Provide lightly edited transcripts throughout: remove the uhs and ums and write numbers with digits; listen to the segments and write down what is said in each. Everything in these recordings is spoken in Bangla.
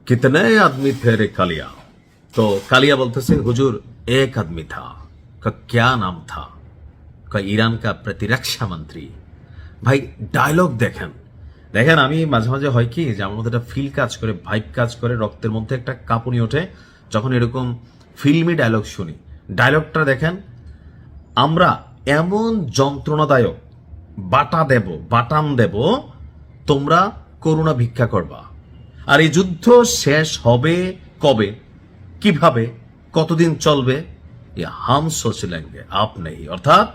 कितने आदमी थे रे कालिया। तो कालिया बोलते हुजूर एक आदमी था का क्या नाम था का ईरान का प्रतिरक्षा मंत्री। ভাই ডায়লগ দেখেন দেখেন আমি মাঝে মাঝে হয় কি যে আমার মধ্যে একটা ফিল কাজ করে, ভাইব কাজ করে, রক্তের মধ্যে একটা কাঁপুনি ওঠে যখন এরকম ফিল্মি ডায়লগ শুনি। ডায়লগটা দেখেন, আমরা এমন যন্ত্রণাদায়ক বাটাম দেব তোমরা করুণা ভিক্ষা করবা। আর এই যুদ্ধ শেষ হবে কবে, কিভাবে, কতদিন চলবে, হাম সোচ লেঙ্গে আপ নেই, অর্থাৎ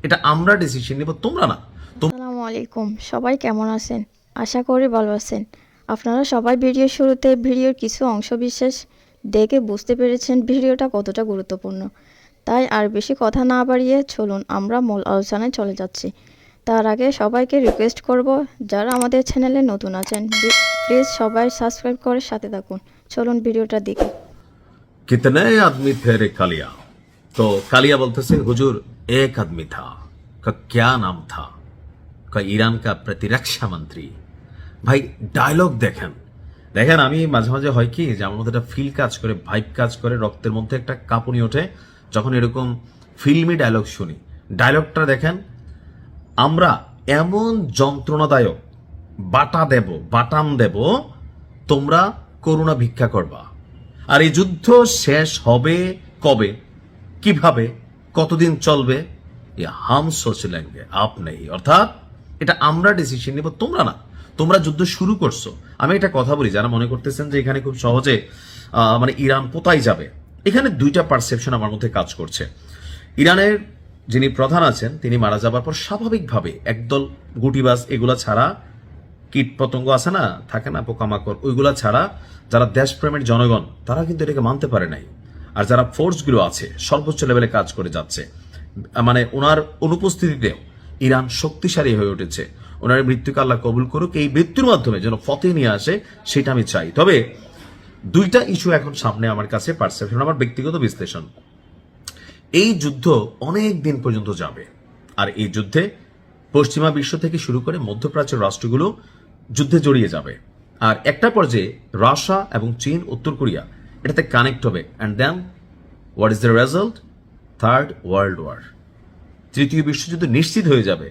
এটা আমরা ডিসিশন নিব, তোমরা না। আসসালামু আলাইকুম, সবাই কেমন আছেন? আশা করি ভালো আছেন। আপনারা সবাই ভিডিওর শুরুতে ভিডিওর কিছু অংশ বিশেষ দেখে বুঝতে পেরেছেন ভিডিওটা কতটা গুরুত্বপূর্ণ। তাই আর বেশি কথা না বাড়িয়ে চলুন আমরা মূল আলোচনায় চলে যাচ্ছি। তার আগে সবাইকে রিকোয়েস্ট করব, যারা আমাদের চ্যানেলে নতুন আছেন প্লিজ সবাই সাবস্ক্রাইব করে সাথে থাকুন। চলুন ভিডিওটা দেখি। कितने आदमी थे रे कालिया। तो कालिया बोलते हुजूर एक आदमी था का क्या नाम था का ईरान का प्रतिरक्षा मंत्री। ভাই ডায়লগ দেখেন দেখেন আমি মাঝে মাঝে হয় কি যে আমার মধ্যে একটা ফিল কাজ করে, ভাইব কাজ করে, রক্তের মধ্যে একটা কাঁপুনি ওঠে যখন এরকম ফিল্মি ডায়লগ শুনি। ডায়লগটা দেখেন, আমরা এমন যন্ত্রণাদায়ক বাটাম দেব তোমরা করুণা ভিক্ষা করবা। আর এই যুদ্ধ শেষ হবে কবে, কিভাবে, কতদিন চলবে, হাম সোচ লেঙ্গে আপ নেই, অর্থাৎ এটা আমরা ডিসিশন নিব, তোমরা না। তোমরা যুদ্ধ শুরু করছো। আমি একটা কথা বলি, যারা মনে করতেছেন যে এখানে খুব সহজে মানে ইরান পোতাই যাবে, এখানে দুইটা পারসেপশন আমার মধ্যে কাজ করছে। ইরানের যিনি প্রধান আছেন তিনি মারা যাবার পর স্বাভাবিকভাবে একদল গুটিবাজ এগুলা ছাড়া, কীট পতঙ্গ আছে না, থাকে না পোকামাকড়, ওইগুলা ছাড়া যারা দেশপ্রেমের জনগণ তারা কিন্তু এটাকে মানতে পারে নাই। আর যারা ফোর্সগুলো আছে সর্বোচ্চ লেভেলে কাজ করে যাচ্ছে, মানে ওনার অনুপস্থিতিতে ইরান শক্তিশালী হয়ে উঠেছে। ওনার মৃত্যুকে আল্লাহ কবুল করুক, এই মৃত্যুর মাধ্যমে যেন ফতে নিয়ে আসে সেটা আমি চাই। তবে দুইটা ইস্যু এখন সামনে আমার কাছে, পারসেপশন, আমার ব্যক্তিগত বিশ্লেষণ। এই যুদ্ধ অনেক দিন পর্যন্ত যাবে, আর এই যুদ্ধে পশ্চিমা বিশ্ব থেকে শুরু করে মধ্যপ্রাচ্যের রাষ্ট্রগুলো যুদ্ধে জড়িয়ে যাবে। আর একটা পর্যায়ে রাশিয়া এবং চীন, উত্তর কোরিয়া এটাতে কানেক্ট হবে। And then what is the result? Third world war, তৃতীয় বিশ্বযুদ্ধ নিশ্চিত হয়ে যাবে।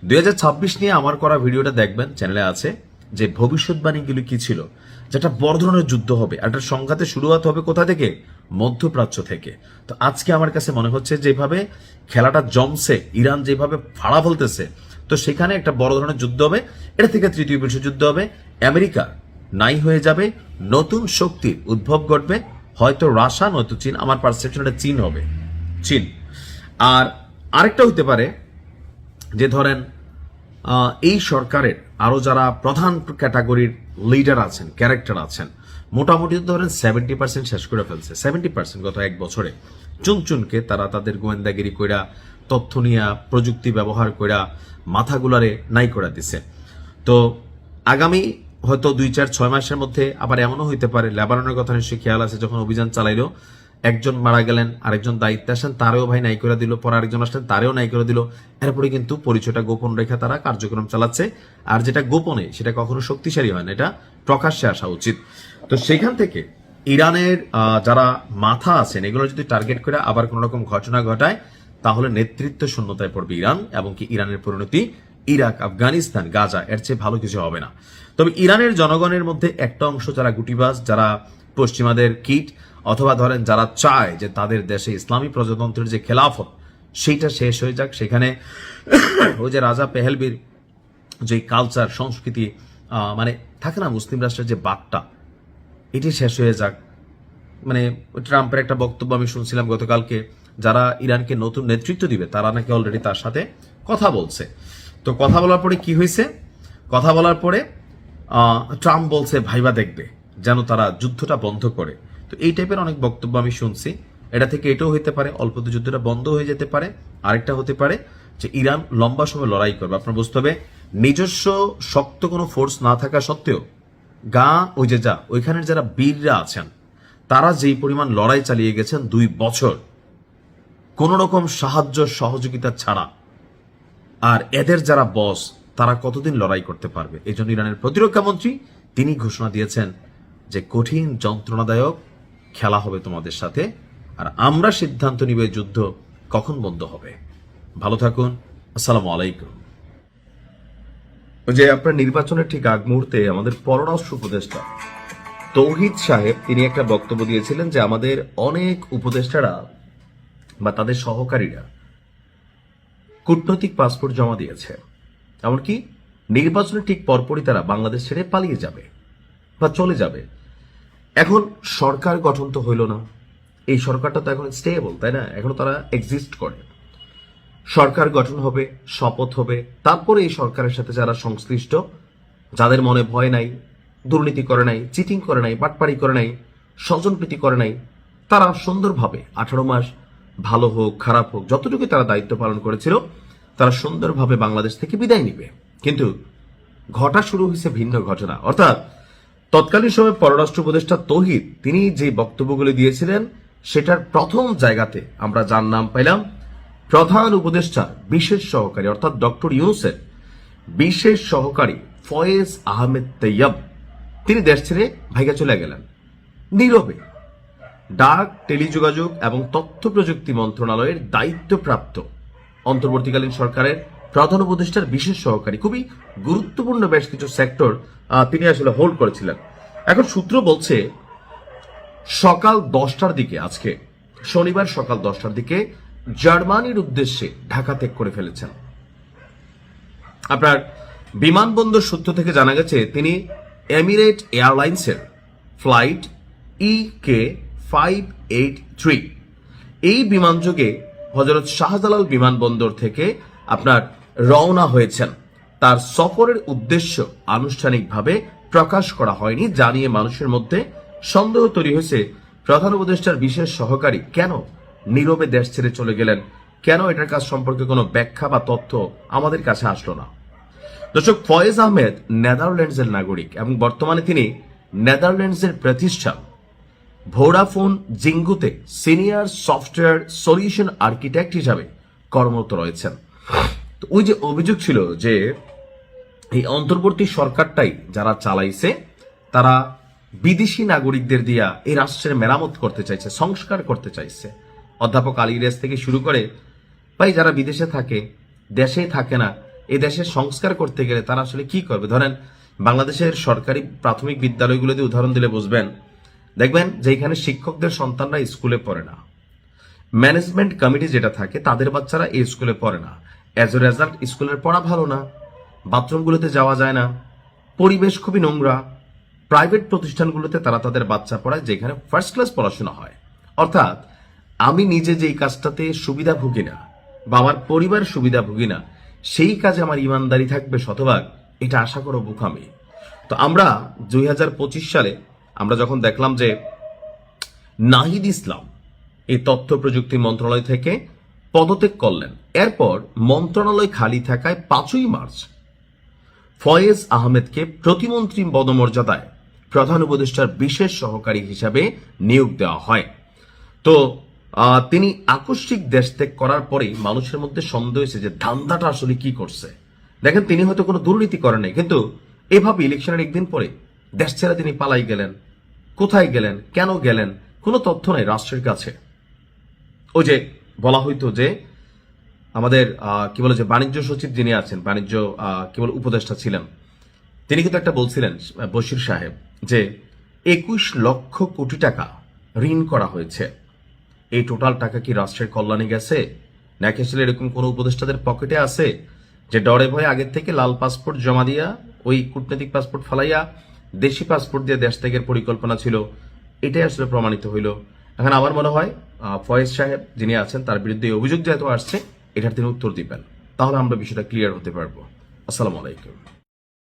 2026 নিয়ে আমার করা ভিডিওটা দেখবেন, চ্যানেলে আছে, যে ভবিষ্যৎবাণীগুলো কি ছিল, যেটা বড় ধরনের যুদ্ধ হবে। আর একটা সংঘাতের শুরুয়াত হবে কোথা থেকে? মধ্যপ্রাচ্য থেকে। তো আজকে আমার কাছে মনে হচ্ছে যেভাবে খেলাটা জমছে, ইরান যেভাবে ফাড়া ফেলতেছে, তো সেখানে একটা বড় ধরনের যুদ্ধ হবে। এটা থেকে তৃতীয় বিশ্বযুদ্ধ হবে। আমেরিকা নাই হয়ে যাবে, নতুন শক্তির উদ্ভব ঘটবে, হয়তো রাশিয়া নয়তো চীন। আমার পারসেপশনটা চীন হবে, চীন। আর আরেকটা হইতে পারে যে ধরেন এই সরকারের আরো যারা প্রধান ক্যাটাগরির লিডার আছেন, ক্যারেক্টার আছেন, মোটামুটি ধরেন 70% শেষ করে ফেলছে। 70% গত এক বছরে চুনচুনকে তারা তাদের গোয়েন্দাগিরি কইরা, তথ্য নিয়া, প্রযুক্তি ব্যবহার কইরা মাথাগুলারে নাই করে দিছে। তো আগামী হয়তো 2-4-6 মাসের মধ্যে আবার এমনও হইতে পারে, লেবাননের কথা নিশ্চয়ই খেয়াল আছে, যখন অভিযান চালাইলো একজন মারা গেলেন, আরেকজন দায়িত্বে আসেন, তারেও ভাই নাই করে দিল, পরে আরেকজন আসলেন, তারেও নাই করে দিল। এরপরে কিন্তু পরিচয়টা গোপন রেখে তারা কার্যক্রম চালাচ্ছে। আর যেটা গোপনে সেটা কখনো শক্তিশালী হয় না, এটা প্রকাশ্যে আসা উচিত। তো সেখান থেকে ইরানের যারা মাথা আছেন এগুলো যদি টার্গেট করে আবার কোন রকম ঘটনা ঘটায়, তাহলে নেতৃত্ব শূন্যতায় পড়বে ইরান, এবং কি ইরানের পরিণতি ইরাক, আফগানিস্তান, গাজা এর চেয়ে ভালো কিছু হবে না। তবে ইরানের জনগণের মধ্যে একটা অংশ যারা গুটিবাজ, যারা পশ্চিমাদের কিট, অথবা ধরেন যারা চায় যে তাদের দেশে ইসলামী প্রজাতন্ত্রের যে খেলাফত সেইটা শেষ হয়ে যাক, সেখানে ওই যে রাজা পেহেলবির যে কালচার, সংস্কৃতি, মানে থাকে না মুসলিম রাষ্ট্রের যে বাকটা, এটি শেষ হয়ে যাক। মানে ট্রাম্পের একটা বক্তব্য আমি শুনছিলাম গতকালকে, যারা ইরানকে নতুন নেতৃত্ব দিবে তারা নাকি অলরেডি তার সাথে কথা বলছে। তো কথা বলার পরে কি হয়েছে? কথা বলার পরে ট্রাম্প বলছে ভাইবা দেখবে যেন তারা যুদ্ধটা বন্ধ করে। তো এই টাইপের অনেক বক্তব্য আমি শুনছি। এটা থেকে এটাও হতে পারে অল্পতে যুদ্ধটা বন্ধ হয়ে যেতে পারে। আরেকটা হতে পারে যে ইরান লম্বা সময় লড়াই করবে। আপনার বুঝতে হবে, নিজস্ব শক্ত কোনো ফোর্স না থাকা সত্ত্বেও ওই যে ওইখানের যারা বীররা আছেন তারা যেই পরিমাণ লড়াই চালিয়ে গেছেন 2 বছর কোন রকম সাহায্য সহযোগিতা ছাড়া, আর এদের যারা বস তারা কতদিন লড়াই করতে পারবে? এই জন্য ইরানের প্রতিরক্ষা মন্ত্রী তিনি ঘোষণা দিয়েছেন যে কঠিন যন্ত্রণাদায়ক খেলা হবে তোমাদের সাথে, আর আমরা সিদ্ধান্ত নিব এই যুদ্ধ কখন বন্ধ হবে। ভালো থাকুন, আসসালামু আলাইকুম। যে আপনার নির্বাচনের ঠিক আগ মুহূর্তে আমাদের পররাষ্ট্র উপদেষ্টা তৌহিদ সাহেব তিনি একটা বক্তব্য দিয়েছিলেন যে আমাদের অনেক উপদেষ্টারা বা তাদের সহকারীরা কূটনৈতিক পাসপোর্ট জমা দিয়েছে, এমনকি নির্বাচনের ঠিক পরপরই তারা বাংলাদেশ ছেড়ে পালিয়ে যাবে বা চলে যাবে। এখন সরকার গঠন তো হইল না, এই সরকারটা তো এখন স্টেবল, তাই না? এখনো তারা এক্সিস্ট করে। সরকার গঠন হবে, শপথ হবে, তারপরে এই সরকারের সাথে যারা সংশ্লিষ্ট, যাদের মনে ভয় নাই, দুর্নীতি করে নাই, চিটিং করে নাই, বাটপাড়ি করে নাই, স্বজনপ্রীতি করে নাই, তারা সুন্দরভাবে 18 মাস ভালো হোক খারাপ হোক যতটুকু তারা দায়িত্ব পালন করেছিল তারা সুন্দরভাবে বাংলাদেশ থেকে বিদায় নিবে। কিন্তু ঘটা শুরু হয়েছে ভিন্ন ঘটনা, অর্থাৎ তৎকালীন সময় পররাষ্ট্র উপদেষ্টা তৌহিদ তিনি যে বক্তব্যগুলি দিয়েছিলেন সেটার প্রথম জায়গাতে আমরা যার নাম পাইলাম প্রধান উপদেষ্টা বিশেষ সহকারী, অর্থাৎ ডক্টর ইউনূসের বিশেষ সহকারী ফয়েজ আহমেদ তৈয়ব, তিনি দেশ ছেড়ে ভাইগা চলে গেলেন নীরবে। ডাক, টেলিযোগাযোগ এবং তথ্য প্রযুক্তি মন্ত্রণালয়ের দায়িত্বপ্রাপ্ত অন্তর্বর্তীকালীন সরকারের প্রধান উপদেষ্টার বিশেষ সহকারী, খুবই গুরুত্বপূর্ণ বেশ কিছু সেক্টর তিনি আসলে হোল্ড করেছিলেন। এখন সূত্র বলছে সকাল 10টার দিকে, আজকে শনিবার সকাল 10টার দিকে জার্মানির উদ্দেশ্যে ঢাকা ত্যাগ করে ফেলেছেন। আপনার বিমানবন্দর সূত্র থেকে জানা গেছে তিনি এমিরেট এয়ারলাইন্সের ফ্লাইট EK583 এই বিমানযোগে হযরত শাহজালাল বিমানবন্দর থেকে আপনার রওনা হয়েছেন। তার সফরের উদ্দেশ্য আনুষ্ঠানিকভাবে প্রকাশ করা হয়নি, জানিয়ে মানুষের মধ্যে সন্দেহ তৈরি হয়েছে প্রধান উপদেষ্টার বিশেষ সহকারী কেন নীরবে দেশ ছেড়ে চলে গেলেন, কেন এটার কাজ সম্পর্কে কোনো ব্যাখ্যা বা তথ্য আমাদের কাছে আসলো না। দর্শক, ফয়েজ আহমেদ নেদারল্যান্ডসের নাগরিক এবং বর্তমানে তিনি নেদারল্যান্ডসের প্রতিষ্ঠান ভোডাফোন জিঙ্গুতে সিনিয়র সফটওয়্যার সলিউশন আর্কিটেক্ট হিসাবে কর্মরত রয়েছেন। তো ওই যে অভিযোগ ছিল যে এই অন্তর্বর্তী সরকারটাই যারা চালাইছে তারা বিদেশি নাগরিকদের দিয়া এই রাষ্ট্রের মেরামত করতে চাইছে, সংস্কার করতে চাইছে। অধ্যাপক আলী ইলিয়াস থেকে শুরু করে ভাই যারা বিদেশে থাকে, দেশেই থাকে না, এই দেশের সংস্কার করতে গেলে তারা আসলে কি করবে? ধরেন বাংলাদেশের সরকারি প্রাথমিক বিদ্যালয়গুলোতে উদাহরণ দিলে বুঝবেন, দেখবেন যে এখানে শিক্ষকদের সন্তানরা স্কুলে পড়ে না, ম্যানেজমেন্ট কমিটি যেটা থাকে তাদের বাচ্চারা এই স্কুলে পড়ে না, অ্যাজ এ রেজাল্ট স্কুলের পড়া ভালো না, বাথরুমগুলোতে যাওয়া যায় না, পরিবেশ খুবই নোংরা। প্রাইভেট প্রতিষ্ঠানগুলোতে তারা তাদের বাচ্চা পড়ায় যেখানে ফার্স্ট ক্লাস পড়াশোনা হয়। অর্থাৎ আমি নিজে যেই কাজটাতে সুবিধা ভুগি না বা আমার পরিবার সুবিধা ভুগি না, সেই কাজে আমার ইমানদারি থাকবে শতভাগ, এটা আশা করো বোকামি। তো আমরা 2025 সালে আমরা যখন দেখলাম যে নাহিদ ইসলাম এই তথ্য প্রযুক্তি মন্ত্রণালয় থেকে পদত্যাগ করলেন, এরপর মন্ত্রণালয় খালি থাকায় 5ই মার্চ ফয়েজ আহমেদকে প্রতিমন্ত্রী পদমর্যাদায় প্রধান উপদেষ্টার বিশেষ সহকারী হিসাবে নিয়োগ দেওয়া হয়। তো তিনি আকস্মিক দেশ ত্যাগ করার পরেই মানুষের মধ্যে সন্দেহ হয়েছে যে ধান্দাটা আসলে কি করছে। দেখেন তিনি হয়তো কোনো দুর্নীতি করেন নাই, কিন্তু এভাবে ইলেকশনের একদিন পরে দেশ ছেড়ে তিনি পালাই গেলেন। কোথায় গেলেন, কেন গেলেন, কোনো তথ্য নাই রাষ্ট্রের কাছে। ওই যে বলা হইতো যে আমাদের কি বলে যে বাণিজ্য সচিব যিনি আছেন, বাণিজ্য কি বলে উপদেষ্টা ছিলেন, তিনি কিন্তু একটা বলছিলেন বশির সাহেব যে 21 লক্ষ কোটি টাকা ঋণ করা হয়েছে। এই টোটাল টাকা কি রাষ্ট্রের কল্যাণে গেছে নাকি আসলে এরকম কোন উপদেষ্টাদের পকেটে আছে যে ডরে ভয়ে আগের থেকে লাল পাসপোর্ট জমা দিয়া ওই কূটনৈতিক পাসপোর্ট ফালাইয়া দেশি পাসপোর্ট দিয়ে দেশ ত্যাগের পরিকল্পনা ছিল? এটাই আসলে প্রমাণিত হইল। এখন আমার মনে হয় ফয়েজ সাহেব যিনি আছেন তার বিরুদ্ধে অভিযোগ যেহেতু আসছে, এটার তিনি উত্তর দিবেন, তাহলে আমরা বিষয়টা ক্লিয়ার হতে পারবো। আসসালামু আলাইকুম।